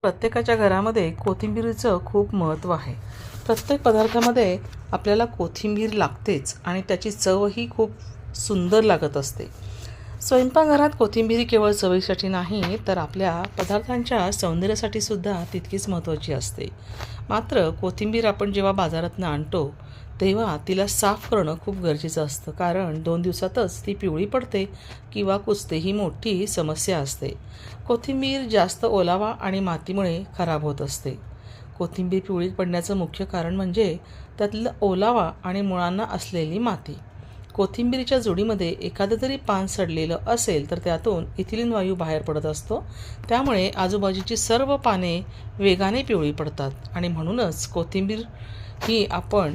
प्रत्येकाच्या घरामध्ये कोथिंबीरीचं खूप महत्त्व आहे. प्रत्येक पदार्थामध्ये आपल्याला कोथिंबीर लागतेच आणि त्याची चवही खूप सुंदर लागत असते. स्वयंपाकघरात कोथिंबीर केवळ चवीसाठी नाही तर आपल्या पदार्थांच्या सौंदर्यासाठी सुद्धा तितकीच महत्त्वाची असते. मात्र कोथिंबीर आपण जेव्हा बाजारातून आणतो तेव्हा तिला साफ करणं खूप गरजेचं असतं, कारण 2 दिवसातच ती पिवळी पडते किंवा कुजते. ही मोठी समस्या असते. कोथिंबीर जास्त ओलावा आणि मातीमुळे खराब होत असते. कोथिंबीर पिवळी पडण्याचं मुख्य कारण म्हणजे त्यातलं ओलावा आणि मुळांना असलेली माती. कोथिंबीरीच्या जोडीमध्ये एखादं तरी पान सडलेलं असेल तर त्यातून इथिलीन वायू बाहेर पडत असतो. त्यामुळे आजूबाजूची सर्व पाने वेगाने पिवळी पडतात आणि म्हणूनच कोथिंबीर ही आपण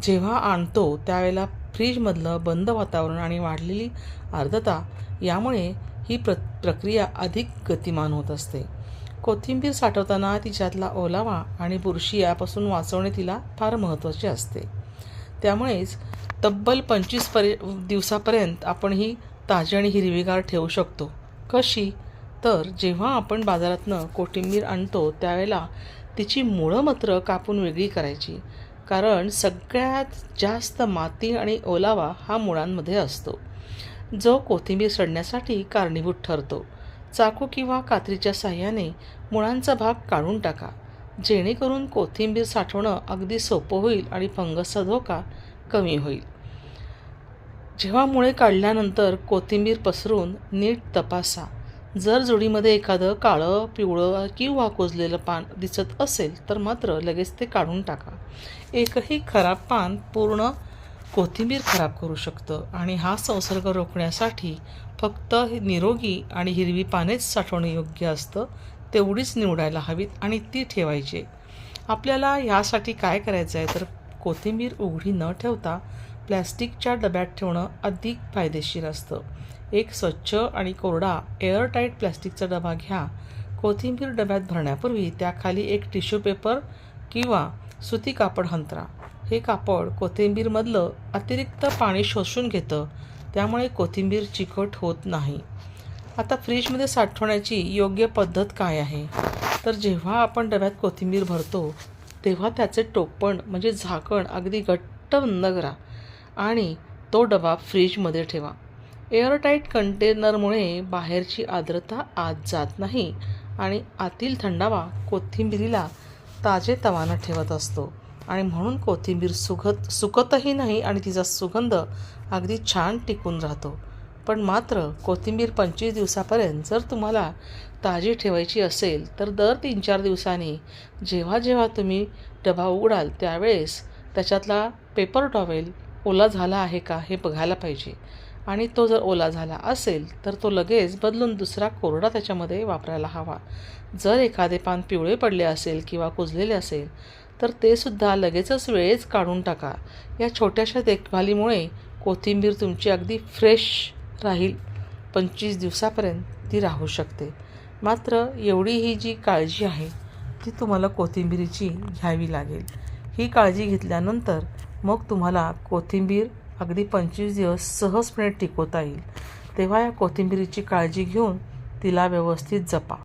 जेव्हा आणतो त्यावेळेला फ्रीजमधलं बंद वातावरण आणि वाढलेली आर्द्रता यामुळे ही प्रक्रिया अधिक गतिमान होत असते. कोथिंबीर साठवताना तिच्यातला ओलावा आणि बुरशी यापासून वाचवणे तिला फार महत्त्वाचे असते. त्यामुळेच तब्बल 25 दिवसापर्यंत आपण ही ताजी आणि हिरवीगार ठेवू शकतो. कशी? तर जेव्हा आपण बाजारातनं कोथिंबीर आणतो त्यावेळेला तिची मुळं मात्र कापून वेगळी करायची, कारण सगळ्यात जास्त माती आणि ओलावा हा मुळांमध्ये असतो, जो कोथिंबीर सडण्यासाठी कारणीभूत ठरतो. चाकू किंवा कात्रीच्या साहाय्याने मुळांचा भाग काढून टाका, जेणेकरून कोथिंबीर साठवणं अगदी सोपं होईल आणि फंगसचा धोका कमी होईल. जेव्हा मुळे काढल्यानंतर कोथिंबीर पसरून नीट तपासा. जर जोडीमध्ये एखादं काळं, पिवळं किंवा कुजलेलं पान दिसत असेल तर मात्र लगेच ते काढून टाका. एकही खराब पान पूर्ण कोथिंबीर खराब करू शकतं आणि हा संसर्ग रोखण्यासाठी फक्त निरोगी आणि हिरवी पानेच साठवणे योग्य असतं. तेवढीच निवडायला हवीत आणि ती ठेवायची. आपल्याला यासाठी काय करायचं आहे तर कोथिंबीर उघडी न ठेवता प्लॅस्टिकच्या डब्यात ठेवणं अधिक फायदेशीर असतं. एक स्वच्छ आणि कोरडा एअरटाईट प्लॅस्टिकचा डबा घ्या. कोथिंबीर डब्यात भरण्यापूर्वी त्याखाली एक टिश्यू पेपर किंवा सुती कापड अंथरा. हे कापड कोथिंबीरमधलं अतिरिक्त पाणी शोषून घेतं, त्यामुळे कोथिंबीर चिकट होत नाही. आता फ्रीजमध्ये साठवण्याची योग्य पद्धत काय आहे तर जेव्हा आपण डब्यात कोथिंबीर भरतो तेव्हा त्याचे टोपण म्हणजे झाकण अगदी घट्ट बंद करा आणि तो डबा फ्रीजमध्ये ठेवा. एअरटाईट कंटेनरमुळे बाहेरची आर्द्रता आत जात नाही आणि आतील थंडावा कोथिंबीरीला ताजेतवानं ठेवत असतो आणि म्हणून कोथिंबीर सुकतही नाही आणि तिचा सुगंध अगदी छान टिकून राहतो. पण मात्र कोथिंबीर 25 दिवसापर्यंत जर तुम्हाला ताजी ठेवायची असेल तर दर 3-4 दिवसांनी जेव्हा जेव्हा तुम्ही डबा उघडाल त्यावेळेस त्याच्यातला पेपर टॉवेल ओला झाला आहे का हे बघायला पाहिजे आणि तो जर ओला झाला असेल तर तो लगेच बदलून दुसरा कोरडा त्याच्यामध्ये वापरायला हवा. जर एखादे पान पिवळे पडले असेल किंवा कुजलेले असेल तर ते सुद्धा लगेचच वेळेच काढून टाका. या छोट्याशा देखभालीमुळे कोथिंबीर तुमची अगदी फ्रेश राहील. 25 दिवसापर्यंत ती राहू शकते. मात्र एवढी ही जी काळजी आहे ती तुम्हाला कोथिंबीरीची घ्यावी लागेल. ही काळजी घेतल्यानंतर मग तुम्हाला कोथिंबीर अगदी 25 दिवस सहजपणे टिकवता येईल. तेव्हा या कोथिंबीरीची काळजी घेऊन तिला व्यवस्थित जपा.